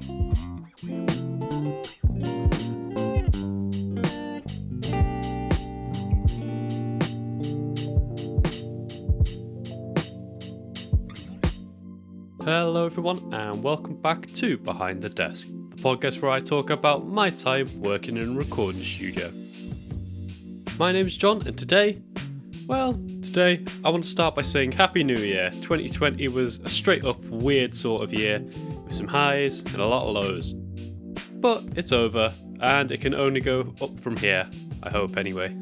Hello everyone and welcome back to Behind the Desk, the podcast where I talk about my time working in a recording studio. My name is John and today I want to start by saying Happy New Year. 2020 was a straight up weird sort of year with some highs and a lot of lows. But it's over and it can only go up from here, I hope anyway.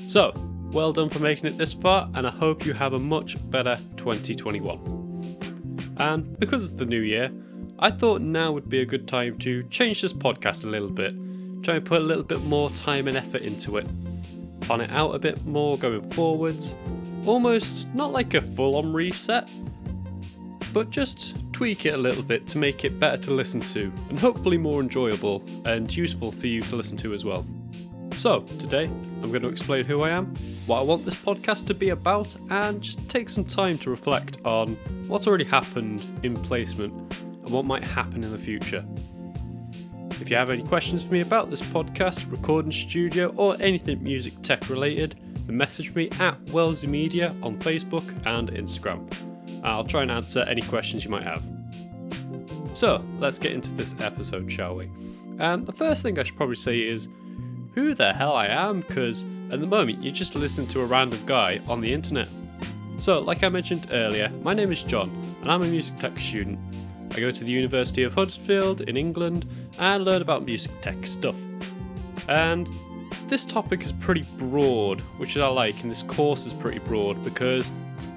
So, well done for making it this far and I hope you have a much better 2021. And because it's the new year, I thought now would be a good time to change this podcast a little bit, try and put a little bit more time and effort into it, plan it out a bit more going forwards, almost not like a full-on reset, but just tweak it a little bit to make it better to listen to and hopefully more enjoyable and useful for you to listen to as well. So today I'm going to explain who I am, what I want this podcast to be about, and just take some time to reflect on what's already happened in placement and what might happen in the future. If you have any questions for me about this podcast, recording studio, or anything music tech related, then message me at Wellesley Media on Facebook and Instagram. I'll try and answer any questions you might have. So let's get into this episode, shall we? And the first thing I should probably say is who the hell I am, because at the moment you're just listening to a random guy on the internet. So, like I mentioned earlier, my name is John and I'm a music tech student. I go to the University of Huddersfield in England and learn about music tech stuff. And this topic is pretty broad, which I like, and this course is pretty broad because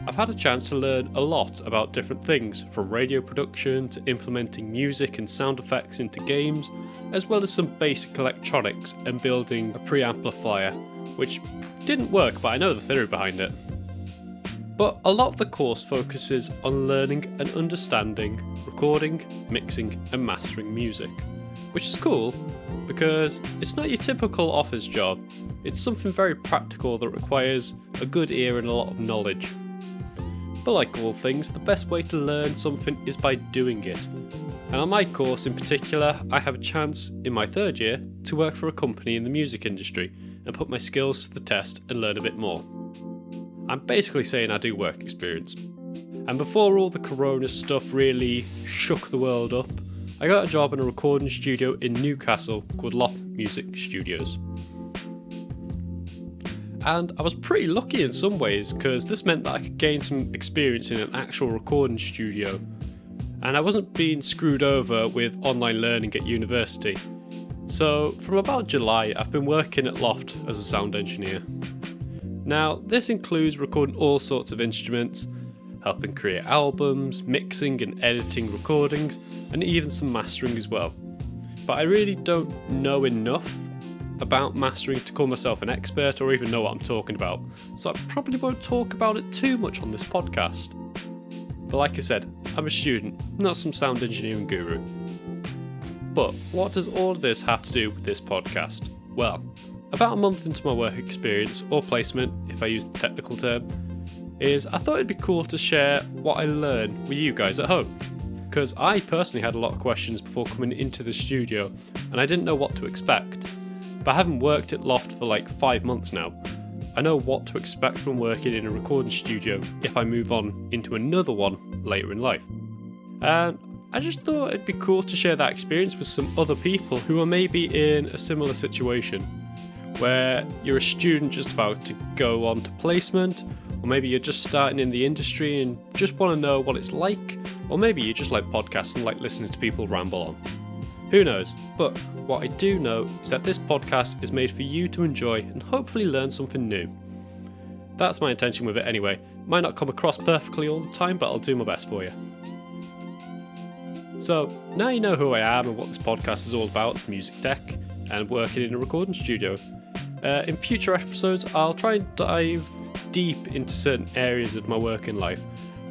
I've had a chance to learn a lot about different things, from radio production to implementing music and sound effects into games, as well as some basic electronics and building a preamplifier, which didn't work, but I know the theory behind it. But a lot of the course focuses on learning and understanding recording, mixing and mastering music, which is cool because it's not your typical office job. It's something very practical that requires a good ear and a lot of knowledge. But like all things, the best way to learn something is by doing it. And on my course in particular, I have a chance in my third year to work for a company in the music industry and put my skills to the test and learn a bit more. I'm basically saying I do work experience. And before all the corona stuff really shook the world up, I got a job in a recording studio in Newcastle called Loft Music Studios. And I was pretty lucky in some ways because this meant that I could gain some experience in an actual recording studio. And I wasn't being screwed over with online learning at university. So from about July, I've been working at Loft as a sound engineer. Now, this includes recording all sorts of instruments, helping create albums, mixing and editing recordings, and even some mastering as well. But I really don't know enough about mastering to call myself an expert or even know what I'm talking about, so I probably won't talk about it too much on this podcast. But like I said, I'm a student, not some sound engineering guru. But what does all of this have to do with this podcast? Well, about a month into my work experience, or placement if I use the technical term, is I thought it'd be cool to share what I learned with you guys at home. Because I personally had a lot of questions before coming into the studio and I didn't know what to expect. But I haven't worked at Loft for like 5 months now. I know what to expect from working in a recording studio if I move on into another one later in life. And I just thought it'd be cool to share that experience with some other people who are maybe in a similar situation, where you're a student just about to go on to placement, or maybe you're just starting in the industry and just want to know what it's like, or maybe you just like podcasts and like listening to people ramble on. Who knows? But what I do know is that this podcast is made for you to enjoy and hopefully learn something new. That's my intention with it anyway. Might not come across perfectly all the time, but I'll do my best for you. So, now you know who I am and what this podcast is all about, music tech, and working in a recording studio. In future episodes, I'll try and dive deep into certain areas of my working life,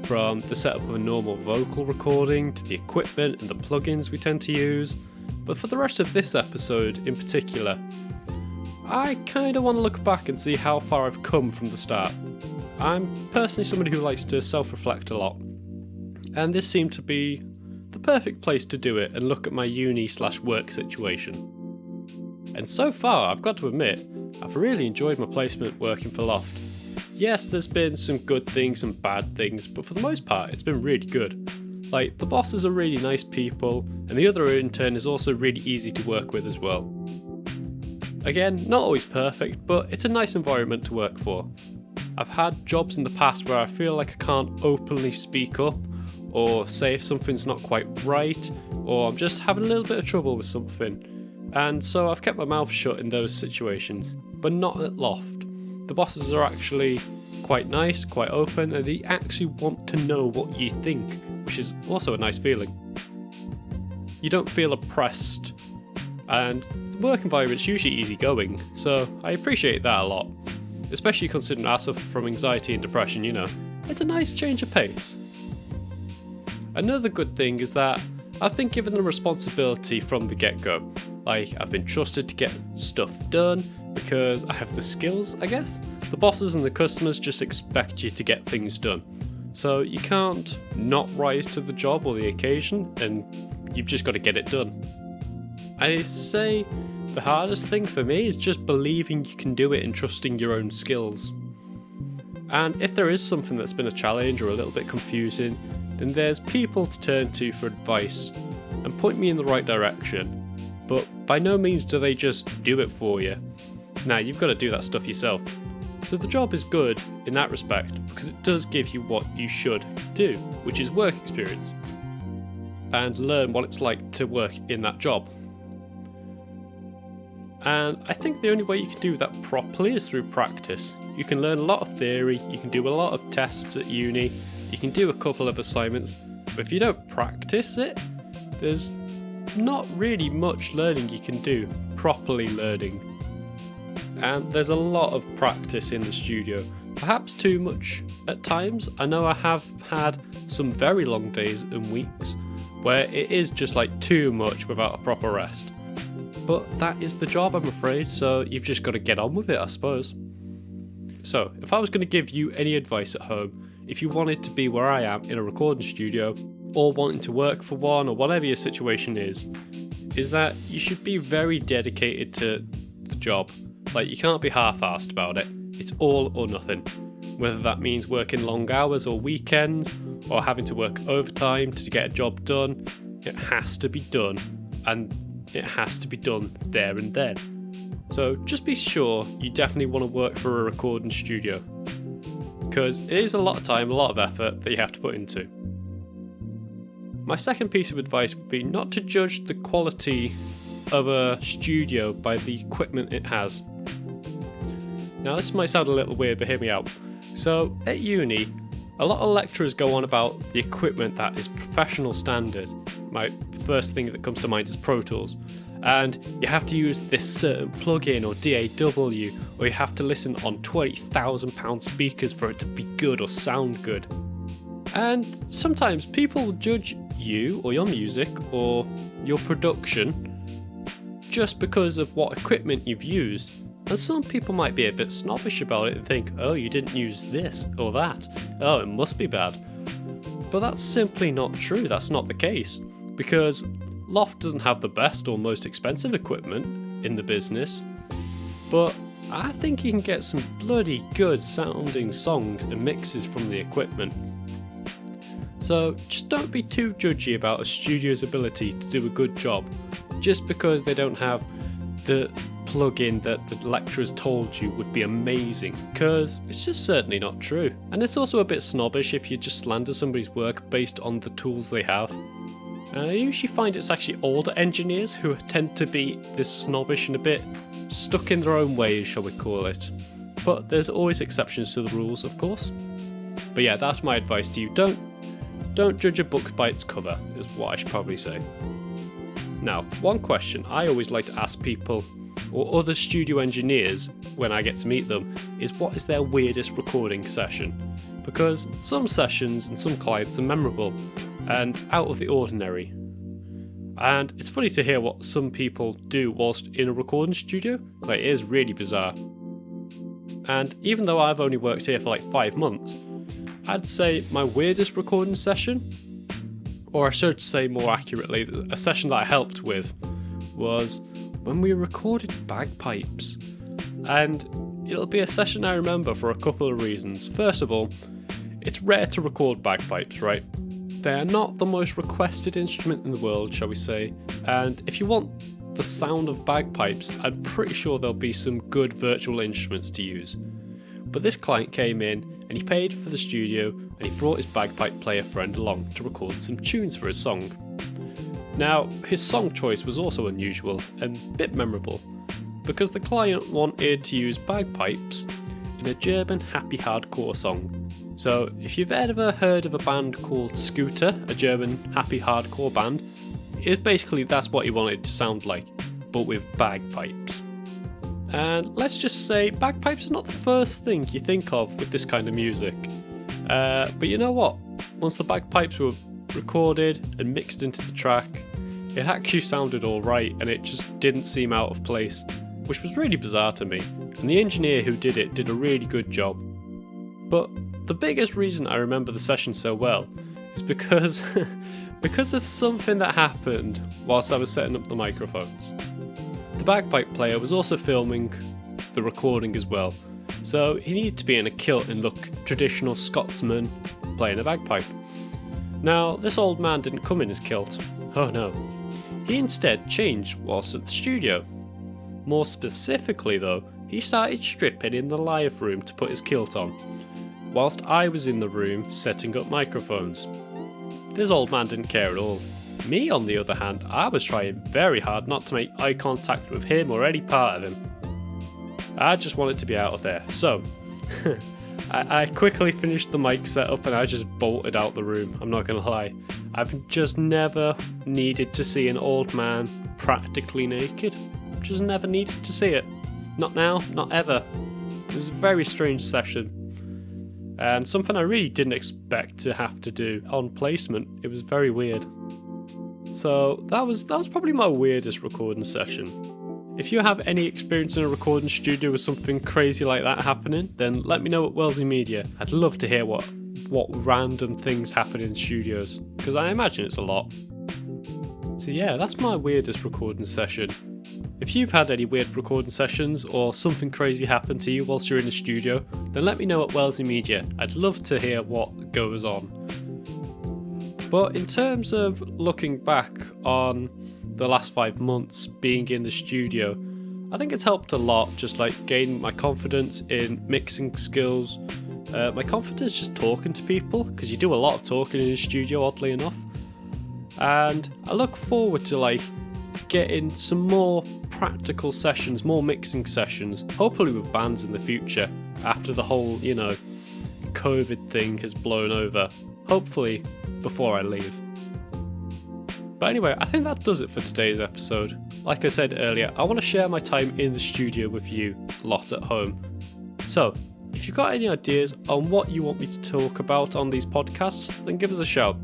from the setup of a normal vocal recording to the equipment and the plugins we tend to use. But for the rest of this episode in particular, I kind of want to look back and see how far I've come from the start. I'm personally somebody who likes to self-reflect a lot, and this seemed to be the perfect place to do it and look at my uni/work situation. And so far, I've got to admit, I've really enjoyed my placement working for Loft. Yes, there's been some good things and bad things, but for the most part, it's been really good. Like, the bosses are really nice people, and the other intern is also really easy to work with as well. Again, not always perfect, but it's a nice environment to work for. I've had jobs in the past where I feel like I can't openly speak up, or say if something's not quite right, or I'm just having a little bit of trouble with something. And so I've kept my mouth shut in those situations, but not at Loft. The bosses are actually quite nice, quite open, and they actually want to know what you think, which is also a nice feeling. You don't feel oppressed, and the work environment's usually easygoing, so I appreciate that a lot. Especially considering I suffer from anxiety and depression, it's a nice change of pace. Another good thing is that I've been given the responsibility from the get-go. Like, I've been trusted to get stuff done because I have the skills, I guess. The bosses and the customers just expect you to get things done. So you can't not rise to the job or the occasion, and you've just got to get it done. I say the hardest thing for me is just believing you can do it and trusting your own skills. And if there is something that's been a challenge or a little bit confusing, then there's people to turn to for advice and point me in the right direction. But by no means do they just do it for you. Now, you've got to do that stuff yourself. So the job is good in that respect because it does give you what you should do, which is work experience, and learn what it's like to work in that job. And I think the only way you can do that properly is through practice. You can learn a lot of theory, you can do a lot of tests at uni, you can do a couple of assignments, but if you don't practice it, there's not really much learning you can do, properly learning. And there's a lot of practice in the studio, perhaps too much at times. I know I have had some very long days and weeks where it is just like too much without a proper rest. But that is the job, I'm afraid, so you've just got to get on with it, I suppose. So, if I was going to give you any advice at home, if you wanted to be where I am in a recording studio, or wanting to work for one, or whatever your situation is that you should be very dedicated to the job. Like, you can't be half-assed about it. It's all or nothing. Whether that means working long hours or weekends, or having to work overtime to get a job done, it has to be done, and it has to be done there and then. So just be sure you definitely want to work for a recording studio, because it is a lot of time, a lot of effort that you have to put into. My second piece of advice would be not to judge the quality of a studio by the equipment it has. Now, this might sound a little weird, but hear me out. So, at uni, a lot of lecturers go on about the equipment that is professional standard. My first thing that comes to mind is Pro Tools. And you have to use this certain plugin or DAW, or you have to listen on £20,000 speakers for it to be good or sound good. And sometimes people will judge you or your music or your production just because of what equipment you've used. And some people might be a bit snobbish about it and think, oh, you didn't use this or that. Oh, it must be bad. But that's simply not true. That's not the case. Because Loft doesn't have the best or most expensive equipment in the business. But I think you can get some bloody good sounding songs and mixes from the equipment. So just don't be too judgy about a studio's ability to do a good job just because they don't have the plugin that the lecturers told you would be amazing, because it's just certainly not true. And it's also a bit snobbish if you just slander somebody's work based on the tools they have. And I usually find it's actually older engineers who tend to be this snobbish and a bit stuck in their own ways, shall we call it. But there's always exceptions to the rules, of course. But yeah, that's my advice to you. Don't judge a book by its cover, is what I should probably say. Now, one question I always like to ask people or other studio engineers when I get to meet them is, what is their weirdest recording session? Because some sessions and some clients are memorable and out of the ordinary. And it's funny to hear what some people do whilst in a recording studio. Like, it is really bizarre. And even though I've only worked here for like 5 months, I'd say my weirdest recording session or I should say more accurately, a session that I helped with was when we recorded bagpipes. And it'll be a session I remember for a couple of reasons. First of all, it's rare to record bagpipes, right? They are not the most requested instrument in the world, shall we say, and if you want the sound of bagpipes, I'm pretty sure there'll be some good virtual instruments to use. But this client came in and he paid for the studio and he brought his bagpipe player friend along to record some tunes for his song. Now, his song choice was also unusual and a bit memorable, because the client wanted to use bagpipes in a German happy hardcore song. So, if you've ever heard of a band called Scooter, a German happy hardcore band, that's what he wanted it to sound like, but with bagpipes. And let's just say, bagpipes are not the first thing you think of with this kind of music. But you know what? Once the bagpipes were recorded and mixed into the track, it actually sounded alright and it just didn't seem out of place, which was really bizarre to me, and the engineer who did it did a really good job. But the biggest reason I remember the session so well is because of something that happened whilst I was setting up the microphones. The bagpipe player was also filming the recording as well, so he needed to be in a kilt and look traditional Scotsman playing a bagpipe. Now, this old man didn't come in his kilt. Oh no. He instead changed whilst at the studio. More specifically though, he started stripping in the live room to put his kilt on, whilst I was in the room setting up microphones. This old man didn't care at all. Me, on the other hand, I was trying very hard not to make eye contact with him or any part of him. I just wanted to be out of there, so I quickly finished the mic setup and I just bolted out the room, I'm not gonna lie. I've just never needed to see an old man practically naked. Just never needed to see it. Not now, not ever. It was a very strange session, and something I really didn't expect to have to do on placement. It was very weird. So that was probably my weirdest recording session. If you have any experience in a recording studio with something crazy like that happening, then let me know at Wellesley Media. I'd love to hear what random things happen in studios, because I imagine it's a lot. So yeah, that's my weirdest recording session. If you've had any weird recording sessions or something crazy happened to you whilst you're in the studio, then let me know at Wellesley Media. I'd love to hear what goes on. But in terms of looking back on the last 5 months being in the studio, I think it's helped a lot, just like gaining my confidence in mixing skills, my confidence just talking to people, because you do a lot of talking in the studio, oddly enough. And I look forward to getting some more practical sessions, more mixing sessions, hopefully with bands in the future, after the whole, COVID thing has blown over. Hopefully before I leave. But anyway, I think that does it for today's episode. Like I said earlier, I want to share my time in the studio with you lot at home. So, if you've got any ideas on what you want me to talk about on these podcasts, then give us a shout.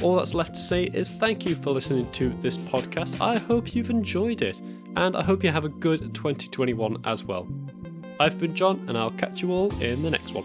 All that's left to say is thank you for listening to this podcast. I hope you've enjoyed it, and I hope you have a good 2021 as well. I've been John, and I'll catch you all in the next one.